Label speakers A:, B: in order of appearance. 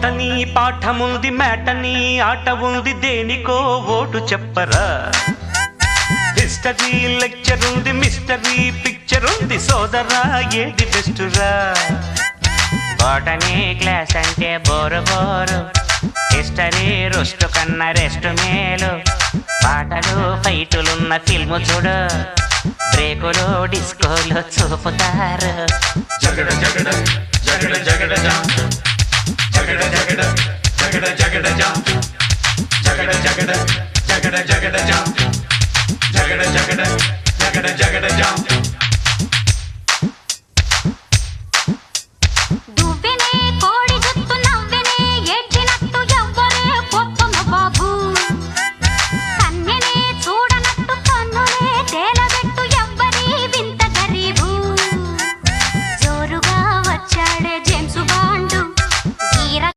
A: botany పాఠముంది matinee ఆట ఉంది దేనికో ఓటు చెప్పరా హిస్టరీ లెక్చర్ ఉంది మిస్టరీ పిక్చర్ ఉంది సోదరా ఏది బెస్టురా
B: బోటనీ క్లాస్ అంటే బోరు బోరు హిస్టరీ రుస్టు కన్నా రెస్ట్ మేలు పాటలు ఫైటులున్న ఫిల్ము చూడు బ్రేకులు డిస్కోలు చూపుతారు
C: జగడ జగడ జగడ జగడ జాం జగడ జగడ జగడ జగడ జాం జగడ జగడ జగడ జగడ జాం జగడ జగడ